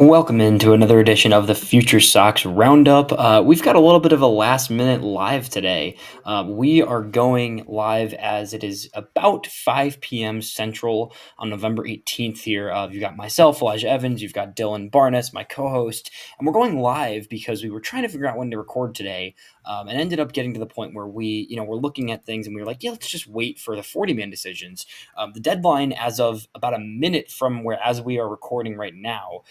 Welcome into another edition of the FutureSox RoundUp. We've got a little bit of a last minute live today. We are going live as it is about 5 p.m. Central on November 18th here. You've got myself, Elijah Evans, you've got Dylan Barnas, my co host, and we're going live because we were trying to figure out when to record today and ended up getting to the point where we're looking at things and we were like, yeah, let's just wait for the 40-man decisions. The deadline, as of about a minute from where as we are recording right now,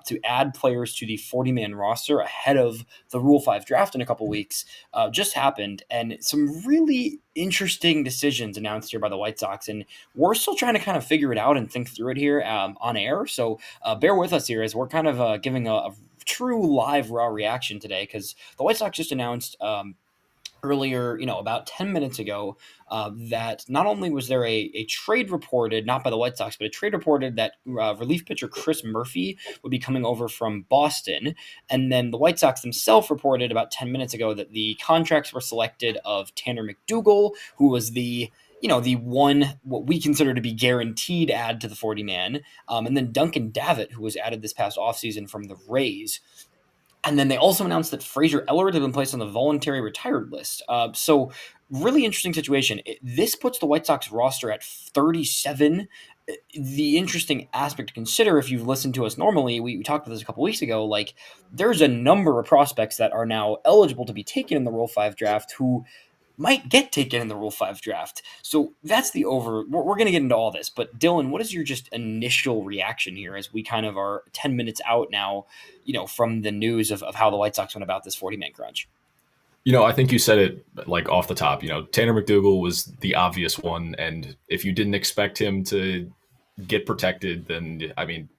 to add players to the 40-man roster ahead of the Rule 5 draft in a couple weeks just happened. And some really interesting decisions announced here by the White Sox. And we're still trying to kind of figure it out and think through it here on air. So bear with us here as we're kind of giving a true live raw reaction today because the White Sox just announced earlier, about 10 minutes ago, that not only was there a trade reported, not by the White Sox, but a trade reported that relief pitcher Chris Murphy would be coming over from Boston. And then the White Sox themselves reported about 10 minutes ago that the contracts were selected of Tanner McDougal, who was the one, what we consider to be guaranteed add to the 40-man, and then Duncan Davitt, who was added this past offseason from the Rays. And then they also announced that Fraser Ellard had been placed on the voluntary retired list. So really interesting situation. This puts the White Sox roster at 37. The interesting aspect to consider, if you've listened to us normally, we talked about this a couple weeks ago, like there's a number of prospects that are now eligible to be taken in the Rule 5 draft who might get taken in the Rule 5 draft. So that's we're going to get into all this. But Dylan, what is your just initial reaction here as we kind of are 10 minutes out now, from the news of how the White Sox went about this 40-man crunch? I think you said it like off the top. Tanner McDougal was the obvious one. And if you didn't expect him to get protected, then, I mean,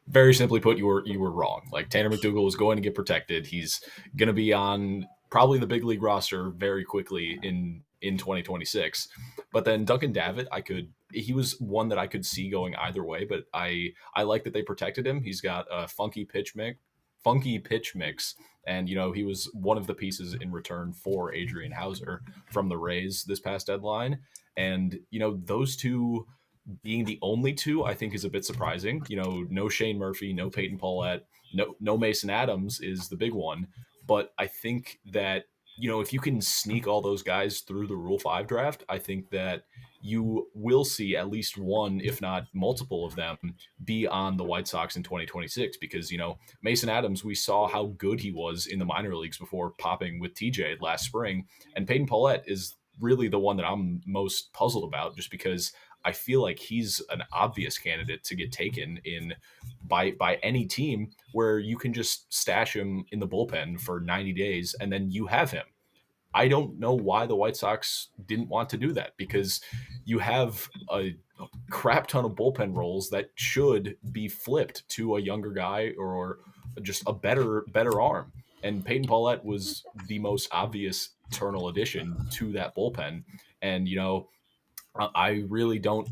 very simply put, you were wrong. Like Tanner McDougal was going to get protected. He's going to be on probably the big league roster very quickly in 2026. But then Duncan Davitt, he was one that I could see going either way, but I like that they protected him. He's got a funky pitch mix. And, he was one of the pieces in return for Adrian Hauser from the Rays this past deadline. And, those two being the only two, I think is a bit surprising. No Shane Murphy, no Peyton Paulette, no Mason Adams is the big one. But I think that, if you can sneak all those guys through the Rule 5 draft, I think that you will see at least one, if not multiple of them, be on the White Sox in 2026 because, Mason Adams, we saw how good he was in the minor leagues before popping with TJ last spring. And Peyton Paulette is really the one that I'm most puzzled about just because I feel like he's an obvious candidate to get taken in by any team where you can just stash him in the bullpen for 90 days and then you have him. I don't know why the White Sox didn't want to do that because you have a crap ton of bullpen roles that should be flipped to a younger guy or just a better arm. And Peyton Paulette was the most obvious eternal addition to that bullpen. And, I really don't.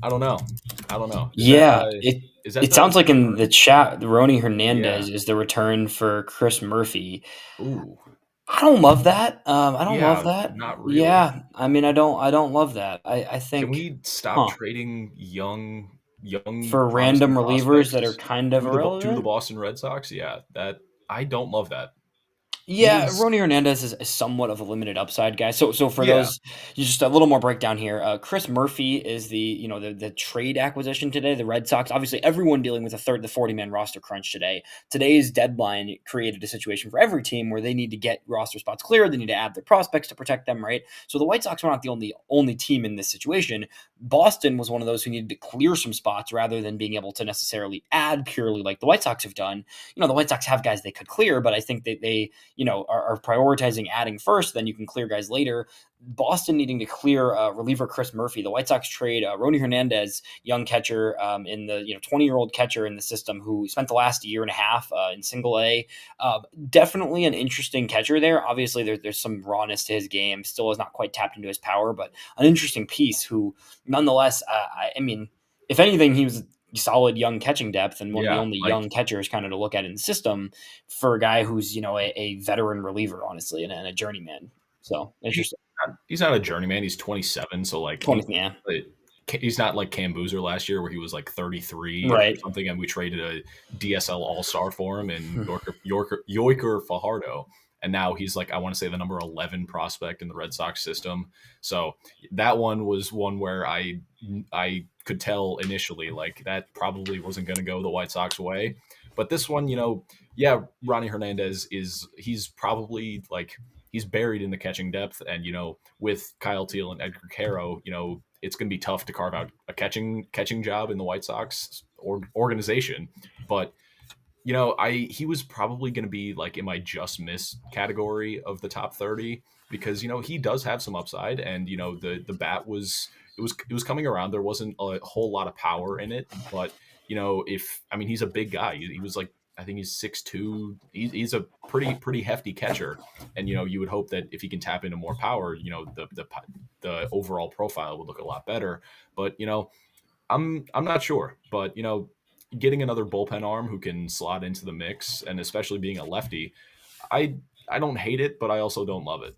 I don't know. Yeah, Is that it the sounds like in the chat, Rony yeah? Hernandez is the return for Chris Murphy. Ooh, I don't love that. I don't love yeah, that. not really. Yeah, I mean, I don't love that. I Can think, we stop huh? trading young For random promising relievers that are prospects kind of to the irrelevant. Boston Red Sox? Yeah, that I don't love that. He Yeah, was Rony Hernandez is somewhat of a limited upside guy. So for yeah, those, just a little more breakdown here. Chris Murphy is the trade acquisition today. The Red Sox, obviously, everyone dealing with the 40-man roster crunch today. Today's deadline created a situation for every team where they need to get roster spots clear. They need to add their prospects to protect them, right? So the White Sox were not the only team in this situation. Boston was one of those who needed to clear some spots rather than being able to necessarily add purely like the White Sox have done. The White Sox have guys they could clear, but I think that they are prioritizing adding first, then you can clear guys later. Boston needing to clear reliever Chris Murphy. The White Sox trade Rony Hernandez, young catcher, in the 20-year-old catcher in the system who spent the last year and a half in Single A. Definitely an interesting catcher there. Obviously, there's some rawness to his game. Still has not quite tapped into his power, but an interesting piece who, nonetheless, I mean, if anything, he was solid young catching depth and one of the yeah, only like young catchers kind of to look at in the system for a guy who's a veteran reliever, honestly, and a journeyman. So he's interesting. he's not a journeyman. He's 27, so like 20th, yeah. he's not like Cam Boozer last year where he was like 33 or Right. something, and we traded a DSL All Star for him and Yorker Fajardo, and now he's like, I want to say the number 11 prospect in the Red Sox system. So that one was one where I could tell initially like that probably wasn't going to go the White Sox way. But this one, yeah, Ronnie Hernandez he's probably like he's buried in the catching depth, and with Kyle Teal and Edgar Caro, it's going to be tough to carve out a catching job in the White Sox organization. But he was probably going to be like in my just miss category of the top 30 because he does have some upside, and the bat was coming around. There wasn't a whole lot of power in it, but if I mean he's a big guy. He was like I think he's 6'2". He's a pretty hefty catcher, and you would hope that if he can tap into more power, the overall profile would look a lot better. But I'm not sure, but getting another bullpen arm who can slot into the mix, and especially being a lefty, I I don't hate it, but I also don't love it.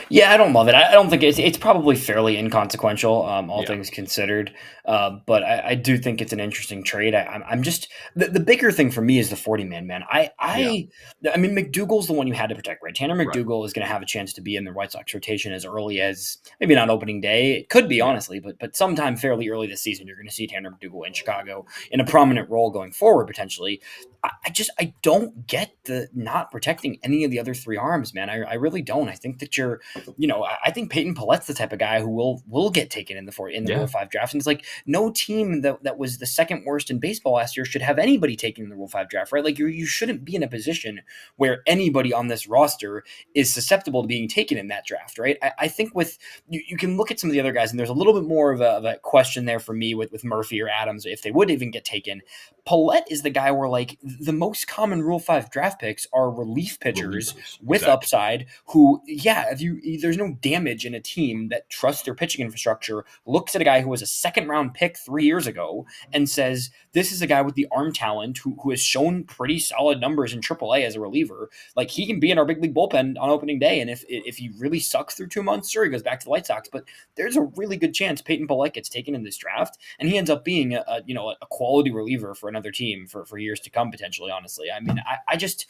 Yeah, I don't love it. I don't think it's probably fairly inconsequential, all Yeah, things considered. But I do think it's an interesting trade. I'm just the bigger thing for me is the 40-man. yeah, I mean McDougal's the one you had to protect, right? Tanner right, McDougal is going to have a chance to be in the White Sox rotation as early as maybe not opening day. It could be yeah, honestly, but sometime fairly early this season, you're going to see Tanner McDougal in Chicago in a prominent role going forward potentially. I don't get the not protecting any of the other three arms, man. I really don't. I think that I think Peyton Pillet's the type of guy who will get taken in the Rule yeah, 5 draft. And it's like no team that was the second worst in baseball last year should have anybody taken in the Rule 5 draft, right? Like you shouldn't be in a position where anybody on this roster is susceptible to being taken in that draft, right? I think with you can look at some of the other guys, and there's a little bit more of a question there for me with Murphy or Adams if they would even get taken. Paulette is the guy where like the most common Rule 5 draft picks are relief pitchers relievers with exactly. upside who, yeah, if there's no damage in a team that trusts their pitching infrastructure, looks at a guy who was a second round pick 3 years ago and says, this is a guy with the arm talent who has shown pretty solid numbers in AAA as a reliever. Like he can be in our big league bullpen on opening day. And if he really sucks through 2 months, sure, he goes back to the White Sox. But there's a really good chance Peyton Paulette gets taken in this draft and he ends up being a quality reliever for another team for years to come potentially. Honestly, I mean, I just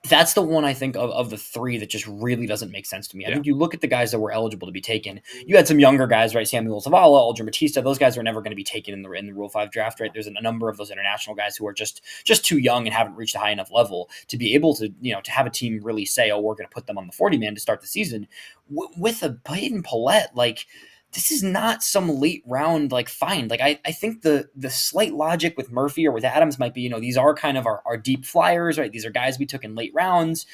that's the one I think of the three that just really doesn't make sense to me. I Yeah, think you look at the guys that were eligible to be taken. You had some younger guys, right? Samuel Zavala, Aldrin Batista. Those guys are never going to be taken in the Rule 5 draft, right? There's a number of those international guys who are just too young and haven't reached a high enough level to be able to to have a team really say, oh, we're going to put them on the 40-man to start the season. With a Peyton Paulette, like this is not some late round like find. Like I think the slight logic with Murphy or with Adams might be, these are kind of our deep flyers, right? These are guys we took in late rounds.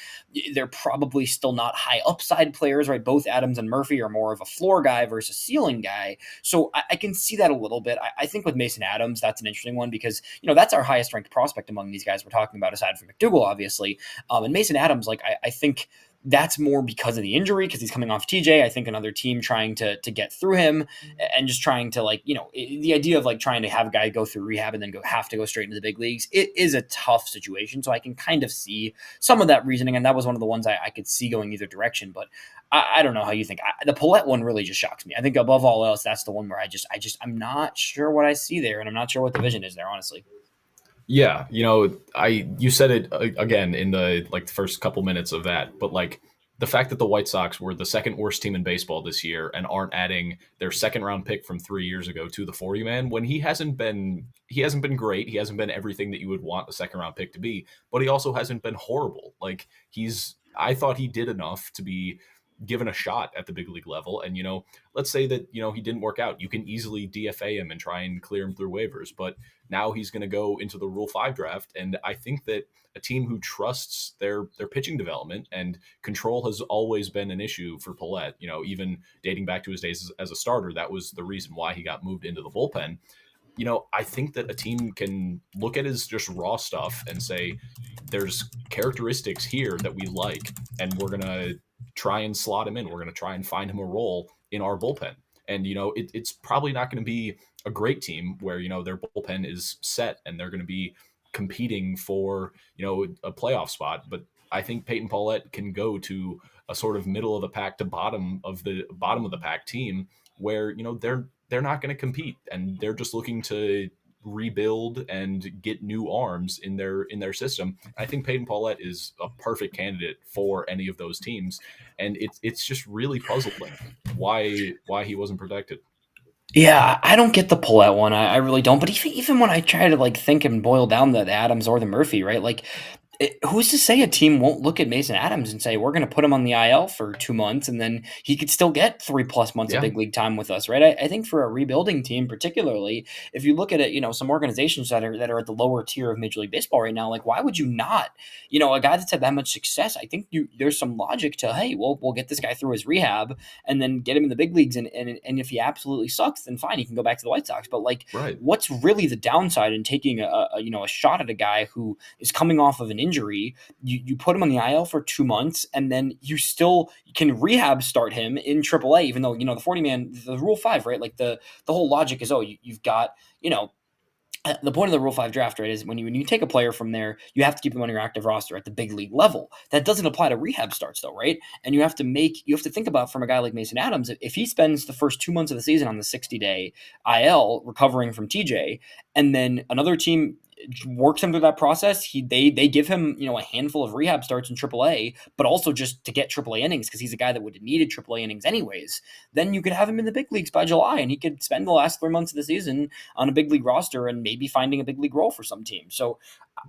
They're probably still not high upside players, right? Both Adams and Murphy are more of a floor guy versus ceiling guy. So I can see that a little bit. I think with Mason Adams, that's an interesting one because, that's our highest ranked prospect among these guys we're talking about, aside from McDougal, obviously. And Mason Adams, like I think that's more because of the injury because he's coming off TJ. I think another team trying to get through him and just trying to the idea of like trying to have a guy go through rehab and then have to go straight into the big leagues. It is a tough situation, so I can kind of see some of that reasoning, and that was one of the ones I could see going either direction. But I don't know how you think. The Paulette one really just shocks me. I think above all else, that's the one where I'm not sure what I see there, and I'm not sure what the vision is there, honestly. yeah. You said it again in the like the first couple minutes of that, but like the fact that the White Sox were the second worst team in baseball this year and aren't adding their second round pick from 3 years ago to the 40 man when he hasn't been great. He hasn't been everything that you would want a second round pick to be, but he also hasn't been horrible. Like I thought he did enough to be given a shot at the big league level. And let's say that he didn't work out. You can easily DFA him and try and clear him through waivers, but now he's going to go into the Rule 5 draft, and I think that a team who trusts their pitching development and control has always been an issue for Paulette. Even dating back to his days as a starter, that was the reason why he got moved into the bullpen. I think that a team can look at his just raw stuff and say, there's characteristics here that we like, and we're going to try and slot him in. We're going to try and find him a role in our bullpen. And, it's probably not going to be a great team where, their bullpen is set and they're going to be competing for, a playoff spot. But I think Peyton Paulette can go to a sort of middle of the pack to bottom of the pack team where, they're not going to compete, and they're just looking to rebuild and get new arms in their system. I think Peyton Paulette is a perfect candidate for any of those teams, and it's just really puzzling why he wasn't protected. Yeah, I don't get the Paulette one. I really don't. But even when I try to like think and boil down the Adams or the Murphy, right? Like, who's to say a team won't look at Mason Adams and say we're going to put him on the IL for 2 months, and then he could still get 3+ months of Yeah, big league time with us, right? I think for a rebuilding team, particularly if you look at it, some organizations that are at the lower tier of Major League Baseball right now, like why would you not, a guy that's had that much success? I think there's some logic to, hey, we'll get this guy through his rehab and then get him in the big leagues, and if he absolutely sucks, then fine, he can go back to the White Sox. But like, right. what's really the downside in taking a shot at a guy who is coming off of an injury? You put him on the IL for 2 months, and then you still can rehab start him in AAA, even though the 40 man, the Rule 5, right? Like the whole logic is, you've got the point of the Rule 5 draft, right, is when you take a player from there, you have to keep them on your active roster at the big league level. That doesn't apply to rehab starts, though, right? And you have to think about, from a guy like Mason Adams, if he spends the first 2 months of the season on the 60-day IL recovering from TJ, and then another team works him through that process, they give him a handful of rehab starts in AAA, but also just to get AAA innings because he's a guy that would have needed AAA innings anyways. Then you could have him in the big leagues by July, and he could spend the last 3 months of the season on a big league roster and maybe finding a big league role for some team. So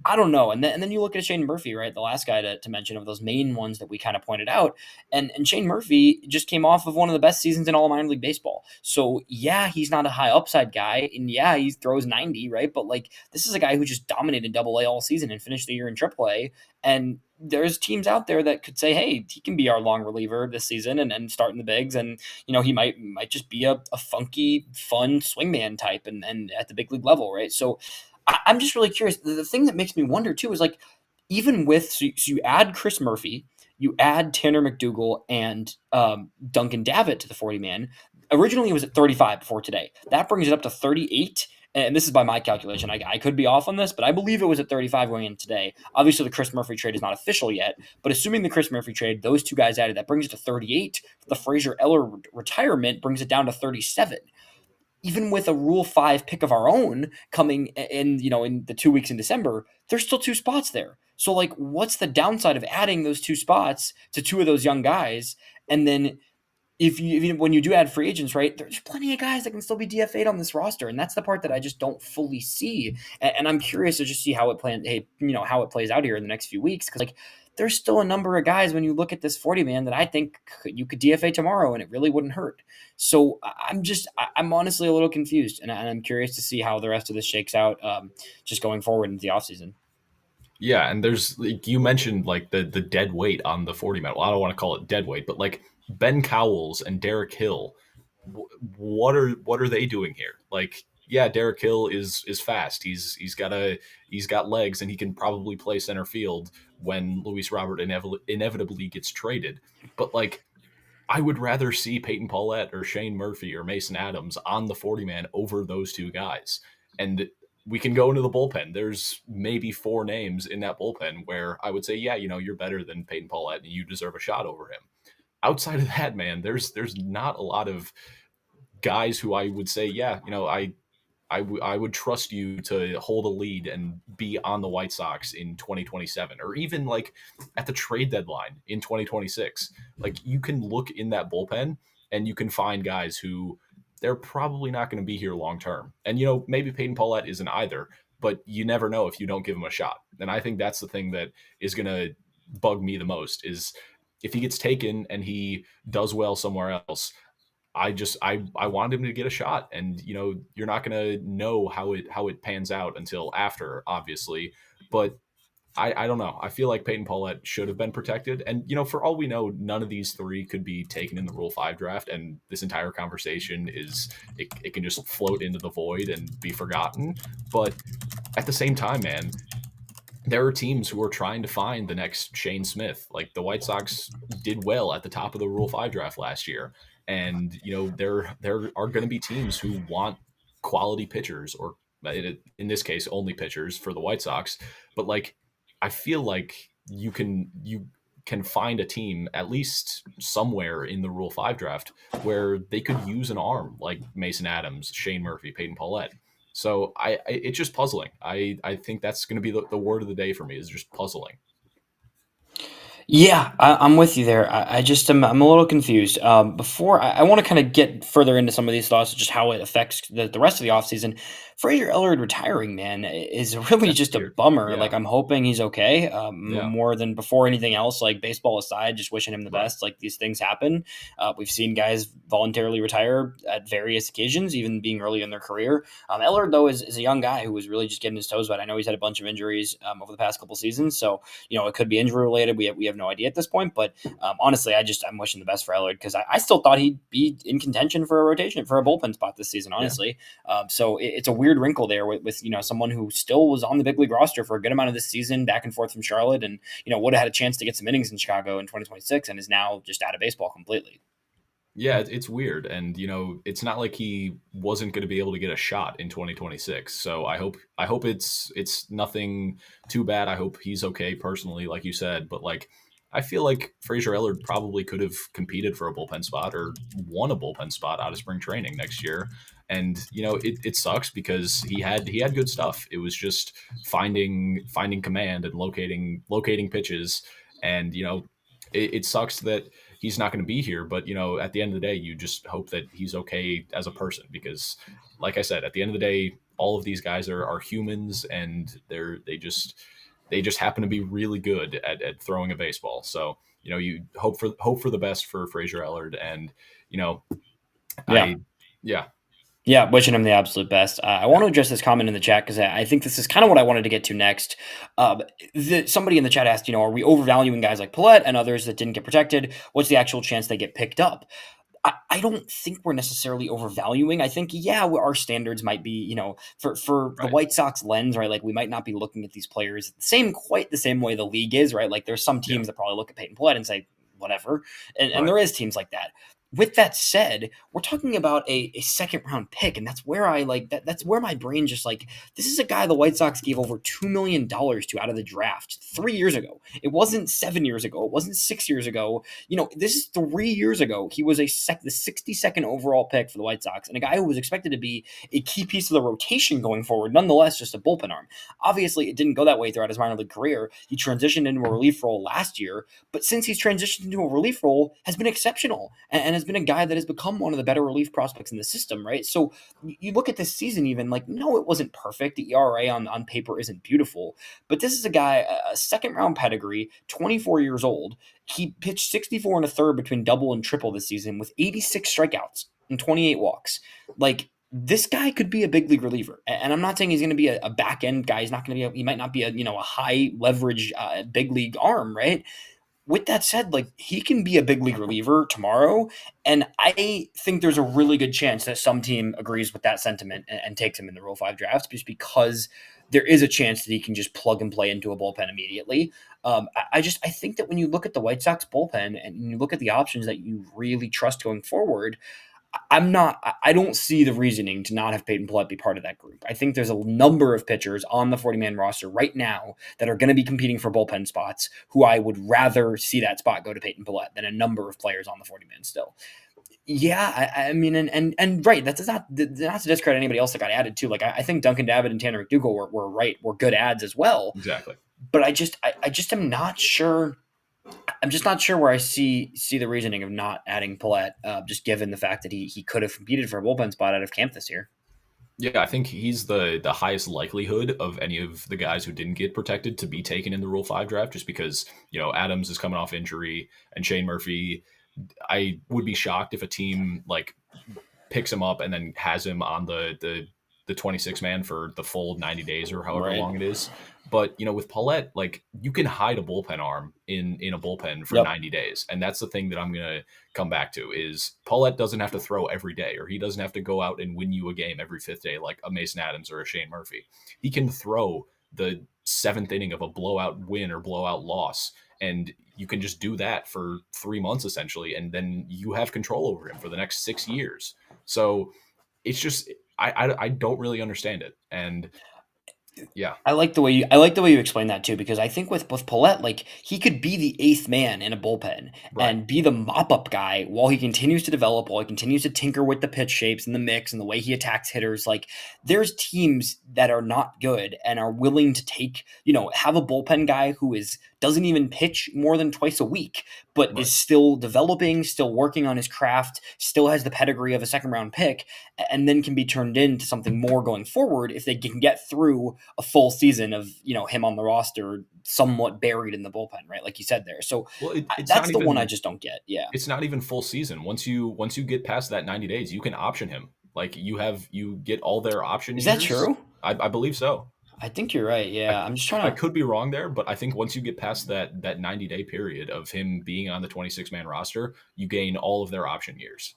I don't know. And then you look at Shane Murphy, right? The last guy to mention of those main ones that we kind of pointed out. And Shane Murphy just came off of one of the best seasons in all of minor league baseball. So yeah, he's not a high upside guy. And yeah, he throws 90, right? But like, this is a guy who just dominated AA all season and finished the year in AAA. And there's teams out there that could say, hey, he can be our long reliever this season and start in the bigs. And, he might just be a funky, fun swingman type and at the big league level, right? So I'm just really curious. The thing that makes me wonder too is like, even with so you add Chris Murphy, you add Tanner McDougal and Duncan Davitt to the 40 man. Originally, it was at 35 before today. That brings it up to 38. And this is by my calculation. I could be off on this, but I believe it was at 35 going in today. Obviously, the Chris Murphy trade is not official yet, but assuming the Chris Murphy trade, those two guys added, that brings it to 38. The Fraser Eller retirement brings it down to 37. Even with a Rule 5 pick of our own coming in the 2 weeks in December, there's still two spots there. So like, what's the downside of adding those two spots to two of those young guys? And then when you do add free agents, right, there's plenty of guys that can still be DFA'd on this roster, and that's the part that I just don't fully see. And I'm curious to just see how how it plays out here in the next few weeks, because like, there's still a number of guys when you look at this 40 man that I think you could DFA tomorrow and it really wouldn't hurt. So I'm honestly a little confused, and I'm curious to see how the rest of this shakes out, just going forward into the offseason. Yeah, and there's like you mentioned like the dead weight on the 40 man. Well, I don't want to call it dead weight, but like Ben Cowles and Derek Hill, what are they doing here? Like, yeah, Derek Hill is fast. He's got legs, and he can probably play center field when Luis Robert inevitably gets traded. But like, I would rather see Peyton Paulette or Shane Murphy or Mason Adams on the 40 man over those two guys. And we can go into the bullpen. There's maybe four names in that bullpen where I would say, yeah, you're better than Peyton Paulette and you deserve a shot over him. Outside of that, man, there's not a lot of guys who I would say, yeah, I would trust you to hold a lead and be on the White Sox in 2027, or even like at the trade deadline in 2026. Like, you can look in that bullpen and you can find guys who they're probably not going to be here long term. And maybe Peyton Paulette isn't either, but you never know if you don't give him a shot. And I think that's the thing that is going to bug me the most is if he gets taken and he does well somewhere else. I want him to get a shot, and you're not gonna know how it pans out until after, obviously. But I don't know. I feel like Peyton Paulette should have been protected, and for all we know, none of these three could be taken in the Rule 5 draft, and this entire conversation it can just float into the void and be forgotten. But at the same time, man, there are teams who are trying to find the next Shane Smith. Like, the White Sox did well at the top of the Rule 5 draft last year. And, there are going to be teams who want quality pitchers, or in this case, only pitchers for the White Sox. But like, I feel like you can find a team at least somewhere in the Rule 5 draft where they could use an arm like Mason Adams, Shane Murphy, Peyton Paulette. So it's just puzzling. I think that's going to be the word of the day for me, is just puzzling. Yeah, I'm with you there. I just I'm a little confused. Before I want to kind of get further into some of these thoughts, just how it affects the rest of the offseason. Fraser Ellard retiring, man, is really That's just a weird. bummer. Yeah. Like, I'm hoping he's okay. Yeah. More than before anything else, like baseball aside, just wishing him the Right. best. Like, these things happen. We've seen guys voluntarily retire at various occasions, even being early in their career. Ellard, though, is a young guy who was really just getting his toes wet. I know he's had a bunch of injuries over the past couple seasons, so it could be injury related. We have no idea at this point, but honestly, I'm wishing the best for Ellard, because I still thought he'd be in contention for a rotation, for a bullpen spot this season. Yeah. Honestly, so it's a weird wrinkle there with someone who still was on the big league roster for a good amount of this season, back and forth from Charlotte, and would have had a chance to get some innings in Chicago in 2026, and is now just out of baseball completely. Yeah, it's weird, and it's not like he wasn't going to be able to get a shot in 2026. So I hope it's nothing too bad. I hope he's okay personally, like you said. But like, I feel like Fraser Ellard probably could have competed for a bullpen spot or won a bullpen spot out of spring training next year. And it sucks because he had good stuff. It was just finding command and locating pitches, and it sucks that he's not going to be here. But at the end of the day, you just hope that he's okay as a person, because, like I said, at the end of the day, all of these guys are humans, and they just happen to be really good at throwing a baseball. So you hope for the best for Fraser Ellard, and Yeah. I yeah Yeah, wishing him the absolute best. I want to address this comment in the chat, because I think this is kind of what I wanted to get to next. Somebody in the chat asked, are we overvaluing guys like Paulette and others that didn't get protected? What's the actual chance they get picked up? I don't think we're necessarily overvaluing. I think, yeah, our standards might be, for the right White Sox lens, right? Like, we might not be looking at these players quite the same way the league is, right? Like, there's some yeah teams that probably look at Peyton Paulette and say, whatever. And right there is teams like that. With that said, we're talking about a second round pick, and that's where I like that. That's where my brain just like, this is a guy the White Sox gave over $2 million to out of the draft 3 years ago. It wasn't 7 years ago. It wasn't 6 years ago. This is 3 years ago. He was the 62nd overall pick for the White Sox, and a guy who was expected to be a key piece of the rotation going forward. Nonetheless, just a bullpen arm. Obviously, it didn't go that way throughout his minor league career. He transitioned into a relief role last year, but since he's transitioned into a relief role, has been exceptional, and has been a guy that has become one of the better relief prospects in the system, right? So you look at this season, even like, no, it wasn't perfect. The ERA on paper isn't beautiful, but this is a guy, a second round pedigree, 24 years old. He pitched 64 and a third between double and triple this season with 86 strikeouts and 28 walks. Like, this guy could be a big league reliever, and I'm not saying he's going to be a back end guy. He's not going to be. He might not be a high leverage big league arm, right? With that said, like, he can be a big league reliever tomorrow, and I think there's a really good chance that some team agrees with that sentiment and takes him in the Rule 5 drafts, just because there is a chance that he can just plug and play into a bullpen immediately. I think that when you look at the White Sox bullpen and you look at the options that you really trust going forward, I don't see the reasoning to not have Peyton Paulette be part of that group. I think there's a number of pitchers on the 40-man roster right now that are going to be competing for bullpen spots who I would rather see that spot go to Peyton Paulette than a number of players on the 40-man still. Yeah, I mean, and right, that's not to discredit anybody else that got added too. Like, I think Duncan, Davitt, and Tanner McDougal were good ads as well. exactly But I just am not sure. I'm just not sure where I see the reasoning of not adding Paulette, just given the fact that he could have competed for a bullpen spot out of camp this year. Yeah, I think he's the highest likelihood of any of the guys who didn't get protected to be taken in the Rule 5 draft, just because Adams is coming off injury, and Shane Murphy. I would be shocked if a team like picks him up and then has him on the 26 man for the full 90 days or however Right. long it is. But with Paulette, like, you can hide a bullpen arm in a bullpen for Yep. 90 days, and that's the thing that I'm gonna come back to is Paulette doesn't have to throw every day, or he doesn't have to go out and win you a game every fifth day like a Mason Adams or a Shane Murphy. He can throw the seventh inning of a blowout win or blowout loss, and you can just do that for 3 months essentially, and then you have control over him for the next 6 years. So it's just I don't really understand it, and Yeah, I like the way you explain that too, because I think with Paulette, like he could be the eighth man in a bullpen right, and be the mop up guy while he continues to develop, while he continues to tinker with the pitch shapes and the mix and the way he attacks hitters. Like there's teams that are not good and are willing to take, have a bullpen guy who is doesn't even pitch more than twice a week, but right. is still developing, still working on his craft, still has the pedigree of a second round pick, and then can be turned into something more going forward if they can get through a full season of him on the roster, somewhat buried in the bullpen, right? Like you said there. So Well, it's that's not the one I even just don't get. Yeah, it's not even full season. Once you get past that 90 days, you can option him. Like you get all their option is that years. true? I believe so. I think you're right. I, Yeah, I'm just I trying to. could be wrong there, but I think once you get past that 90-day period of him being on the 26-man roster, you gain all of their option years.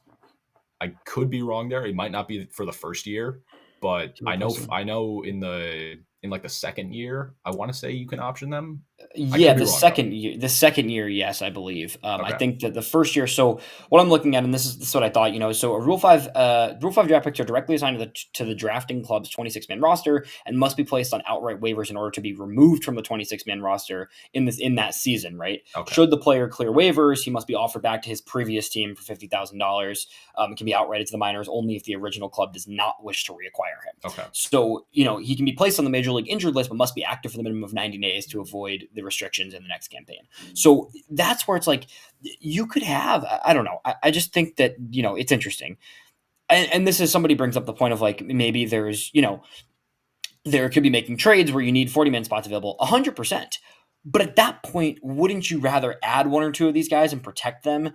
I could be wrong there. It might not be for the first year, but I know in like the second year, I want to say you can option them. I Yeah, could be wrong though. the second year, yes, I believe. I Okay. think that the first year. So what I'm looking at, and this is what I thought. So a Rule 5 draft picks are directly assigned to the drafting club's 26-man roster and must be placed on outright waivers in order to be removed from the 26-man roster in that season. Right? Okay. Should the player clear waivers, he must be offered back to his previous team for $50,000. It can be outrighted to the minors only if the original club does not wish to reacquire him. Okay. So, he can be placed on the major league injured list, but must be active for the minimum of 90 days to avoid the restrictions in the next campaign. So that's where it's like you could have, I don't know. I just think that, it's interesting. And this is somebody brings up the point of like maybe there could be making trades where you need 40-man spots available 100%. But at that point, wouldn't you rather add one or two of these guys and protect them,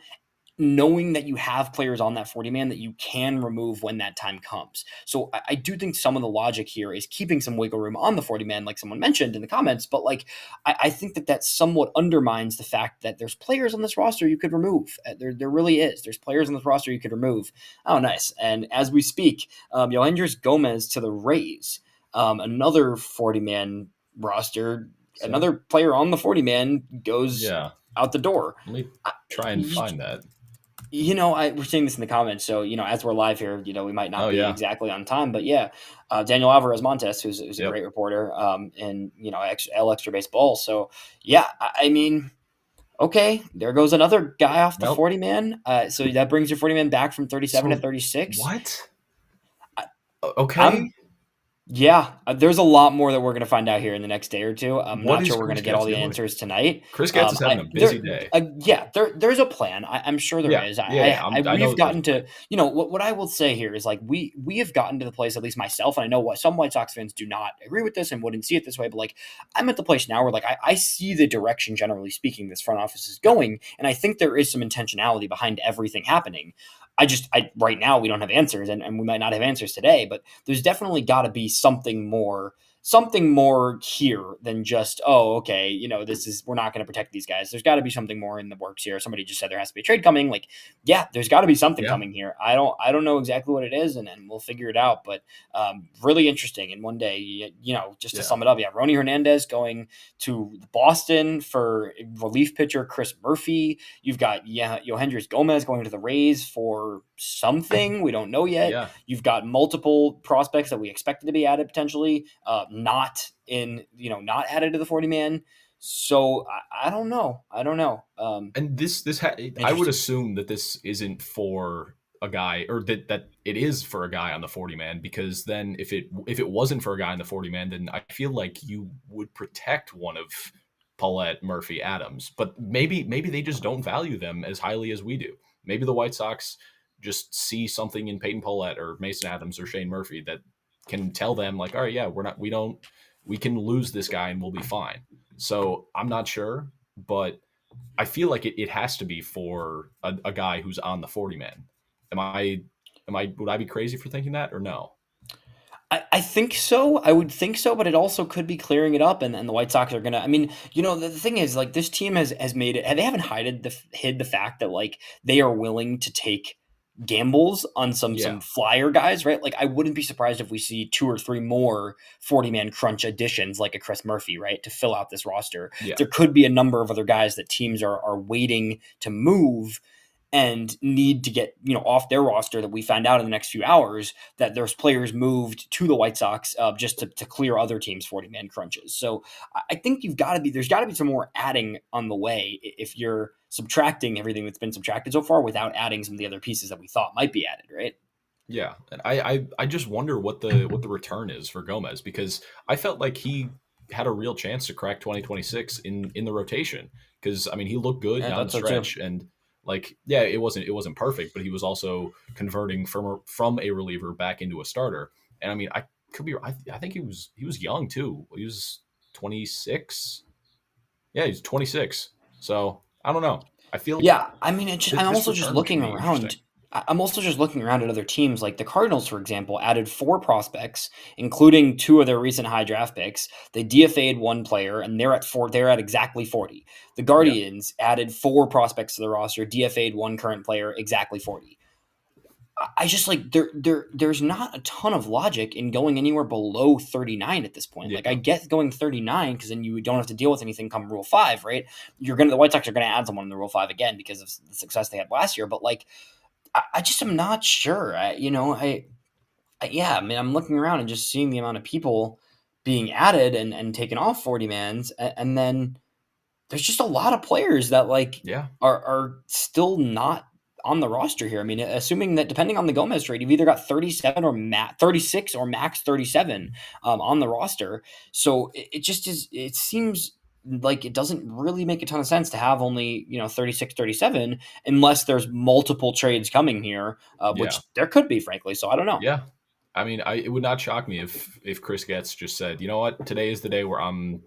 knowing that you have players on that 40-man that you can remove when that time comes? So I do think some of the logic here is keeping some wiggle room on the 40-man, like someone mentioned in the comments. But like, I think that somewhat undermines the fact that there's players on this roster you could remove. There really is. There's players on this roster you could remove. Oh, nice. And as we speak, Yoendris Gomez to the Rays, another 40-man roster, So another player on the 40-man goes yeah, out the door. let me try and find that. We're seeing this in the comments, so as we're live here, we might not Oh be yeah. exactly on time, but yeah, Daniel Alvarez Montes, who's a Yep. great reporter, and Extra Baseball. So yeah, I mean, okay, there goes another guy off the Well, 40-man. So that brings your 40-man back from 37 to so 36. what? I, Okay. I'm Yeah, there's a lot more that we're going to find out here in the next day or two. I'm What not is sure we're going Chris to get all Getz the doing? answers tonight. Chris Getz is having a busy day. There's a plan. I'm sure there Yeah. is. Yeah. Yeah. I know We've that there's a gotten plan. to, what I will say here is like we have gotten to the place, at least myself, and I know what some White Sox fans do not agree with this and wouldn't see it this way, but like I'm at the place now where like I see the direction, generally speaking, this front office is going, and I think there is some intentionality behind everything happening. Right now we don't have answers, and we might not have answers today, but there's definitely got to be something more here than just, oh, okay, we're not going to protect these guys. There's got to be something more in the works here. Somebody just said there has to be a trade coming. Like, yeah, there's got to be something Yeah. coming here. I don't know exactly what it is, and we'll figure it out. But really interesting. And one day, just to Yeah. sum it up, yeah, Ronnie Hernandez going to Boston for relief pitcher Chris Murphy. You've got Yoendris Gomez going to the Rays for something we don't know yet. Yeah. You've got multiple prospects that we expected to be added potentially, not added to the 40-man. So I don't know. And I would Interesting. assume that this isn't for a guy, or that it is for a guy on the 40-man, because then if it wasn't for a guy on the 40-man, then I feel like you would protect one of Paulette, Murphy, Adams. But maybe they just don't value them as highly as we do. Maybe the White Sox just see something in Peyton Paulette or Mason Adams or Shane Murphy that can tell them like, all right, yeah, we can lose this guy and we'll be fine. So I'm not sure, but I feel like it has to be for a guy who's on the 40-man. Would I be crazy for thinking that, or no? I think so. I would think so, but it also could be clearing it up, and the White Sox are gonna. I mean, the thing is, like, this team has made it. They haven't hid the fact that like they are willing to take gambles on some Yeah. flyer guys, right? Like, I wouldn't be surprised if we see two or three more 40-man crunch additions, like a Chris Murphy, right, to fill out this roster. Yeah. There could be a number of other guys that teams are waiting to move. and need to get off their roster, that we find out in the next few hours that there's players moved to the White Sox just to clear other teams' 40-man crunches. So I think there's got to be some more adding on the way if you're subtracting everything that's been subtracted so far without adding some of the other pieces that we thought might be added, right? Yeah, and I just wonder what the return is for Gomez, because I felt like he had a real chance to crack 2026 in the rotation, because I mean he looked good Yeah, I down the thought so too. stretch, and like yeah, it wasn't perfect, but he was also converting from a reliever back into a starter. And I mean I think he was young too. He was 26. Yeah, he's 26. So I don't know. I feel like Yeah, I mean, I'm this also just return should looking be interesting. around. I'm also just looking around at other teams, like the Cardinals, for example, added 4 prospects, including 2 of their recent high draft picks. They DFA'd 1 player, and they're at 4. They're at exactly 40. The Yeah, Guardians added 4 prospects to the roster, DFA'd 1 current player, exactly 40. I just like there's not a ton of logic in going anywhere below 39 at this point. Like I yeah, get going 39 because then you don't have to deal with anything come Rule 5, right? The White Sox are gonna add someone in the Rule 5 again because of the success they had last year. But like I just am not sure. Yeah, I mean I'm looking around and just seeing the amount of people being added and taken off 40 mans, and then there's just a lot of players that like yeah, are still not on the roster here. I mean, assuming that depending on the Gomez trade, you've either got 37 or 36 or max 37 on the roster. So it just is. It seems like it doesn't really make a ton of sense to have only 36, 37 unless there's multiple trades coming here, yeah. which there could be, frankly. So I don't know. Yeah. I mean, it would not shock me if Chris Getz just said, you know what, today is the day where I'm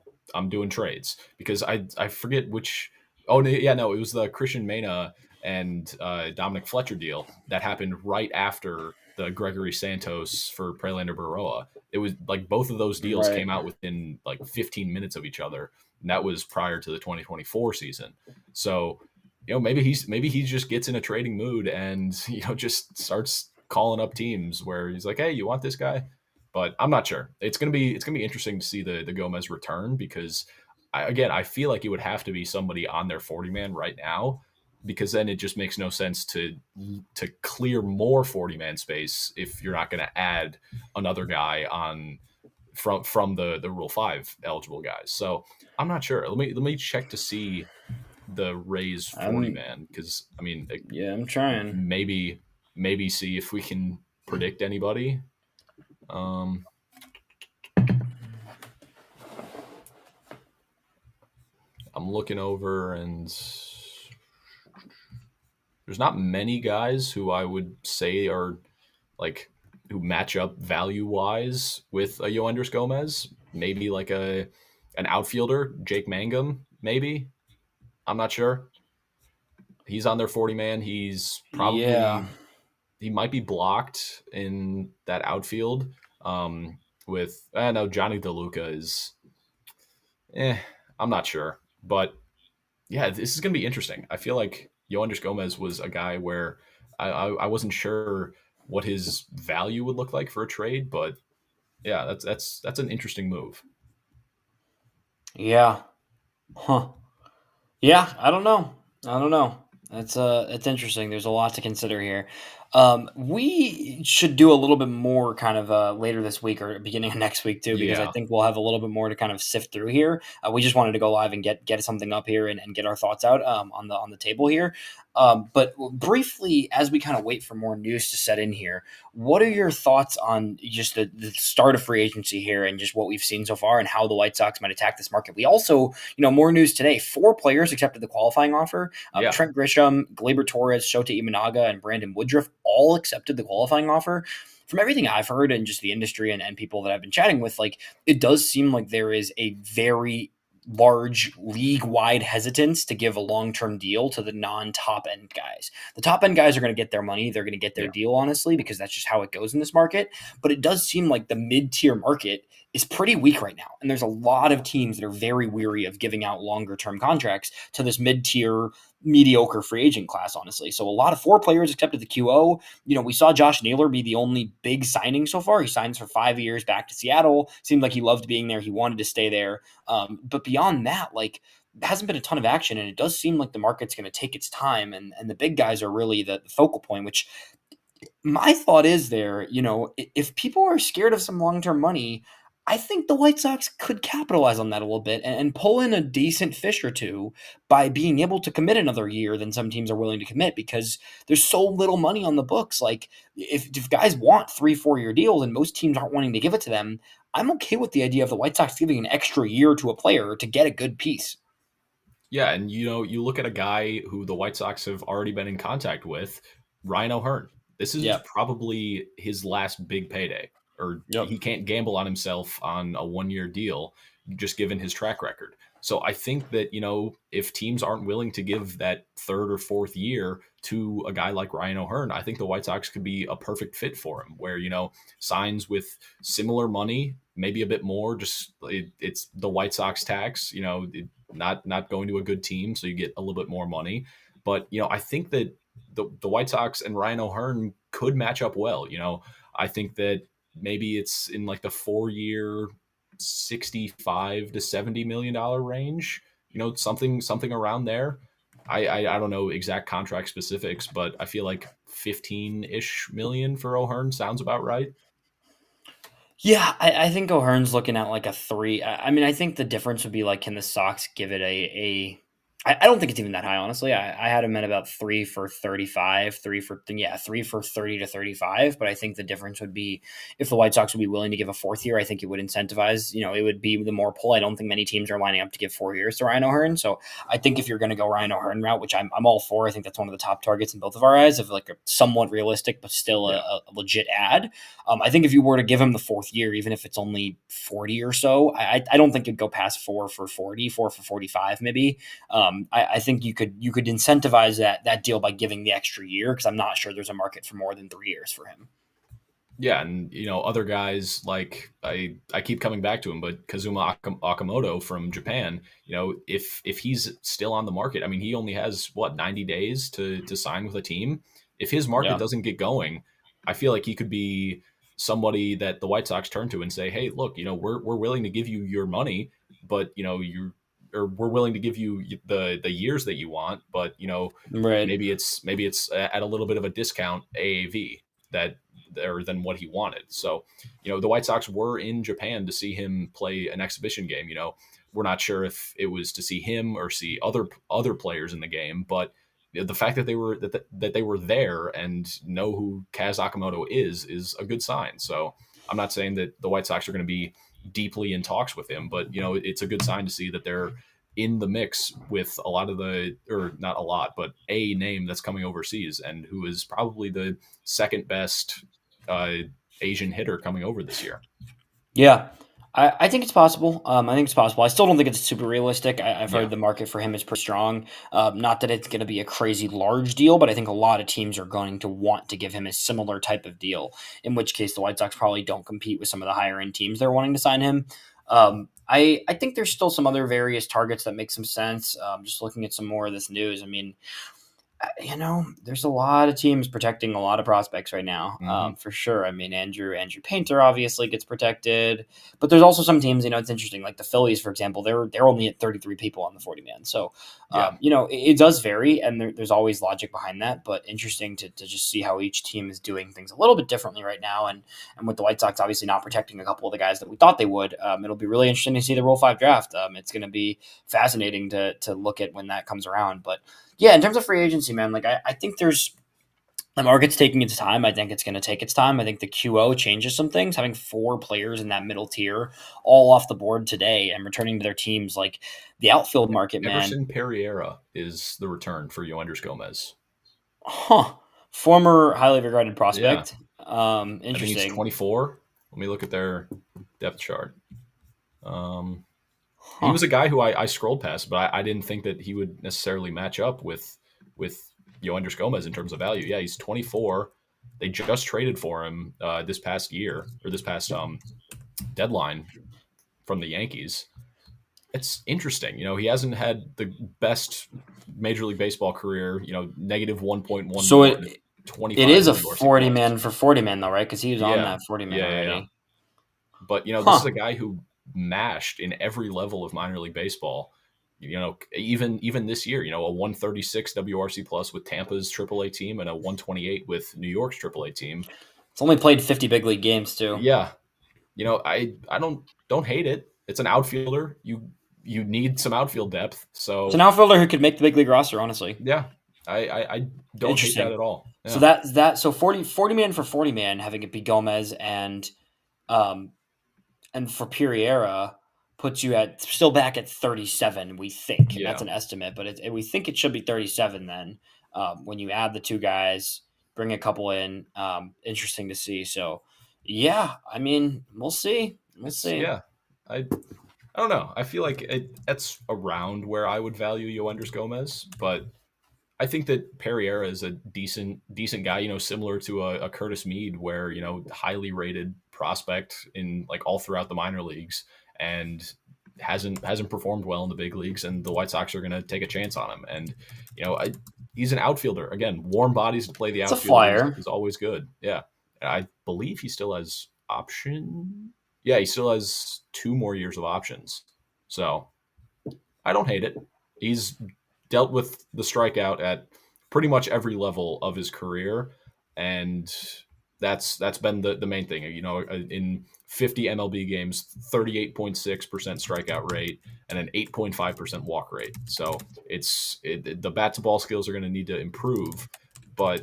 doing trades, because I forget which. Oh yeah, no, it was the Christian Mena and Dominic Fletcher deal that happened right after the Gregory Santos for Prelander Baroa. It was like both of those deals Right. came out within like 15 minutes of each other, and that was prior to the 2024 season. So maybe he just gets in a trading mood and just starts calling up teams where he's like, hey, you want this guy? But I'm not sure. It's gonna be interesting to see the Gomez return, because I feel like it would have to be somebody on their 40 man right now, because then it just makes no sense to clear more 40 man space if you're not going to add another guy on from the Rule 5 eligible guys. So I'm not sure. Let me check to see the Rays 40 I'm man, because I mean Yeah, I'm trying. maybe see if we can predict anybody. Um, I'm looking over, and there's not many guys who I would say are like who match up value wise with a Yoendris Gomez. Maybe like an outfielder, Jake Mangum. Maybe, I'm not sure. He's on their 40 man. Yeah. He might be blocked in that outfield. With I know Johnny DeLuca is, eh, I'm not sure, but yeah, this is gonna be interesting. I feel like Yoendris Gomez was a guy where I wasn't sure what his value would look like for a trade, but yeah, that's an interesting move. Yeah. Huh. Yeah, I don't know. I don't know. It's interesting. There's a lot to consider here. We should do a little bit more kind of later this week or beginning of next week too, because I Yeah, think we'll have a little bit more to kind of sift through here. We just wanted to go live and get something up here and get our thoughts out on the table here. But briefly, as we kind of wait for more news to set in here, what are your thoughts on just the start of free agency here and just what we've seen so far and how the White Sox might attack this market? We also, more news today. 4 players accepted the qualifying offer. yeah, Trent Grisham, Gleyber Torres, Shota Imanaga, and Brandon Woodruff all accepted the qualifying offer. From everything I've heard and just the industry and people that I've been chatting with, like it does seem like there is a very large league-wide hesitance to give a long-term deal to the non-top end guys. The top end guys are going to get their money, they're going to get their yeah, deal honestly because that's just how it goes in this market, but it does seem like the mid-tier market is pretty weak right now and there's a lot of teams that are very weary of giving out longer term contracts to this mid-tier mediocre free agent class, honestly. So a lot of 4 players accepted the QO. We saw Josh Naylor be the only big signing so far. He signs for 5 years back to Seattle. Seemed like he loved being there. He wanted to stay there. But beyond that, like hasn't been a ton of action, and it does seem like the market's going to take its time, and the big guys are really the focal point, which my thought is there, if people are scared of some long-term money, I think the White Sox could capitalize on that a little bit and pull in a decent fish or two by being able to commit another year than some teams are willing to commit because there's so little money on the books. Like if guys want 3-4 year deals and most teams aren't wanting to give it to them, I'm okay with the idea of the White Sox giving an extra year to a player to get a good piece. Yeah, and you look at a guy who the White Sox have already been in contact with, Ryan O'Hearn. This is Yep. probably his last big payday, or Yep. he can't gamble on himself on a 1 year deal, just given his track record. So I think that if teams aren't willing to give that third or fourth year to a guy like Ryan O'Hearn, I think the White Sox could be a perfect fit for him. Where signs with similar money, maybe a bit more. Just it's the White Sox tax. Not going to a good team, so you get a little bit more money. But I think that the White Sox and Ryan O'Hearn could match up well. I think that maybe it's in like the 4 year, $65 to $70 million range. Something around there. I don't know exact contract specifics, but I feel like 15-ish million for O'Hearn sounds about right. Yeah, I think O'Hearn's looking at like a three. I mean, I think the difference would be like, can the Sox give it I don't think it's even that high, honestly. I had him at about 3 for 35, 3 for 30 to 35. But I think the difference would be if the White Sox would be willing to give a fourth year. I think it would incentivize. It would be the more pull. I don't think many teams are lining up to give 4 years to Ryan O'Hearn. So I think if you're going to go Ryan O'Hearn route, which I'm all for, I think that's one of the top targets in both of our eyes of like a somewhat realistic but still Yeah. a legit ad. I think if you were to give him the fourth year, even if it's only 40 or so, I don't think it'd go past 4 for 40, 4 for 45, maybe. I think you could incentivize that deal by giving the extra year because I'm not sure there's a market for more than 3 years for him. Yeah, and other guys like I keep coming back to him, but Kazuma Okamoto from Japan, if he's still on the market, I mean, he only has 90 days to sign with a team. If his market Yeah. doesn't get going, I feel like he could be somebody that the White Sox turn to and say, "Hey, look, we're willing to give you your money, but or we're willing to give you the years that you want, but Right. maybe it's at a little bit of a discount AAV that or than what he wanted." So, the White Sox were in Japan to see him play an exhibition game. We're not sure if it was to see him or see other players in the game, but the fact that they were there and know who Kaz Akamoto is a good sign. So I'm not saying that the White Sox are going to be deeply in talks with him, but it's a good sign to see that they're in the mix with a lot of or not a lot, but a name that's coming overseas and who is probably the second best uh, Asian hitter coming over this year. Yeah. I think it's possible. I think it's possible. I still don't think it's super realistic. I've heard Yeah. the market for him is pretty strong. Not that it's going to be a crazy large deal, but I think a lot of teams are going to want to give him a similar type of deal. In which case, the White Sox probably don't compete with some of the higher end teams they're wanting to sign him. I think there's still some other various targets that make some sense. Just looking at some more of this news. I mean, there's a lot of teams protecting a lot of prospects right now, Mm-hmm. for sure. I mean, Andrew Painter obviously gets protected, but there's also some teams. It's interesting, like the Phillies, for example. They're only at 33 people on the 40 man, so Yeah. it does vary, and there's always logic behind that. But interesting to just see how each team is doing things a little bit differently right now, and with the White Sox obviously not protecting a couple of the guys that we thought they would. It'll be really interesting to see the Rule 5 draft. It's going to be fascinating to look at when that comes around, but. Yeah, in terms of free agency, man, like I think there's the market's taking its time. I think it's going to take its time. I think the QO changes some things. Having 4 players in that middle tier all off the board today and returning to their teams, like the outfield market, man. Everson Pereira is the return for Yoenders Gomez. Huh. Former highly regarded Yeah. prospect. I think he's Interesting. 24. Let me look at their depth chart. He Huh. was a guy who I scrolled past, but I didn't think that he would necessarily match up with Yoenders Gomez in terms of value. Yeah, he's 24. They just traded for him this past year or this past deadline from the Yankees. It's interesting. He hasn't had the best Major League Baseball career. Negative 1.1 So WAR, it 25 is a Windor 40 plus. man for 40 man though, right? Because he was on Yeah, that 40 man yeah, yeah, yeah. already. But this is a Huh. guy who mashed in every level of minor league baseball. even this year, a 136 WRC plus with Tampa's AAA team and a 128 with New York's AAA team. It's only played 50 big league games too. Yeah, I don't hate it. It's an outfielder. You need some outfield depth. It's an So outfielder who could make the big league roster, honestly. yeah, I don't hate that Interesting. at all. So Yeah, so 40 man for 40 man, having it be Gomez um and for Pereira puts you at still back at 37, we think, and that's yeah, an estimate, but we think it should be 37 then. When you add the two guys, bring a couple in, interesting to see. So, yeah, I mean, we'll see. We'll it's see. yeah. I don't know. I feel like that's around where I would value Yoenders Gomez, but I think that Pereira is a decent guy. Similar to a Curtis Mead, where highly rated prospect in like all throughout the minor leagues, and hasn't performed well in the big leagues, and the White Sox are going to take a chance on him. And he's an outfielder. Again, warm bodies to play the It's a outfield flyer. is always good. Yeah, and I believe he still has option. Yeah, he still has 2 more years of options. So I don't hate it. He's dealt with the strikeout at pretty much every level of his career, and that's been the main thing. In 50 MLB games, 38.6% strikeout rate and an 8.5% walk rate. So the bat to ball skills are going to need to improve, but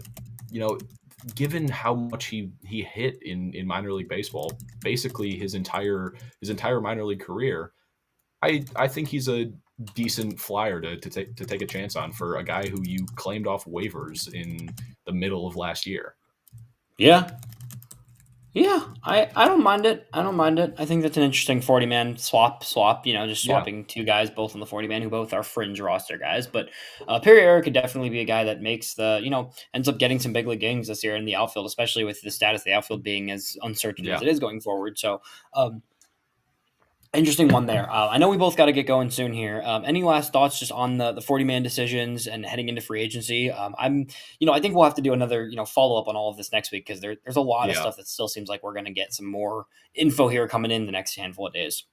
you know. Given how much he hit in minor league baseball, basically his entire minor league career, I think he's a decent flyer to take a chance on for a guy who you claimed off waivers in the middle of last year. Yeah. Yeah, I don't mind it. I don't mind it. I think that's an interesting 40 man swap, just Yeah, swapping two guys both on the 40 man who both are fringe roster guys. But Pereira could definitely be a guy that makes ends up getting some big league games this year in the outfield, especially with the status of the outfield being as uncertain as yeah, it is going forward. So, interesting one there. I know we both got to get going soon here. Any last thoughts just on the 40 man decisions and heading into free agency? I think we'll have to do another, follow up on all of this next week because there's a lot of yeah, stuff that still seems like we're going to get some more info here coming in the next handful of days.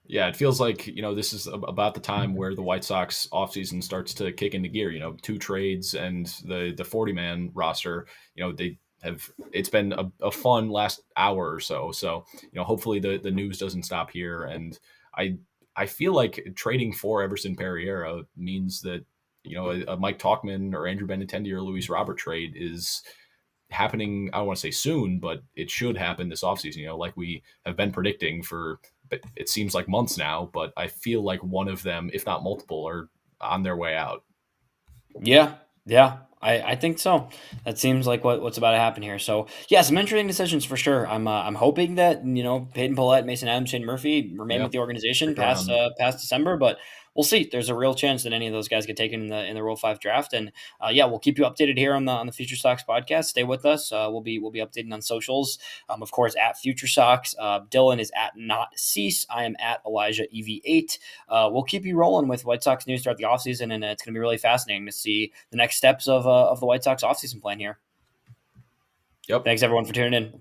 yeah. It feels like this is about the time where the White Sox offseason starts to kick into gear. 2 trades and the 40 man roster. They have it's been a fun last hour or so. So hopefully the news doesn't stop here. And I I feel like trading for Everson Pereira means that a Mike Talkman or Andrew Benintendi or Luis Robert trade is happening. I don't want to say soon, but it should happen this offseason. Like we have been predicting for, it seems like months now. But I feel like one of them, if not multiple, are on their way out. Yeah, yeah, I think so. That seems like what's about to happen here. So yeah, some interesting decisions for sure. I'm hoping that Peyton Pillette, Mason Adams, Shane Murphy remain Yeah, with the organization stick past around. past December, but we'll see. There's a real chance that any of those guys get taken in the Rule 5 draft, and yeah, we'll keep you updated here on the Future Sox podcast. Stay with us. We'll be updating on socials. Of course, at Future Sox. Dylan is at Not Cease. I am at Elijah EV8. We'll keep you rolling with White Sox news throughout the offseason, and it's going to be really fascinating to see the next steps of the White Sox offseason plan here. Yep. Thanks, everyone, for tuning in.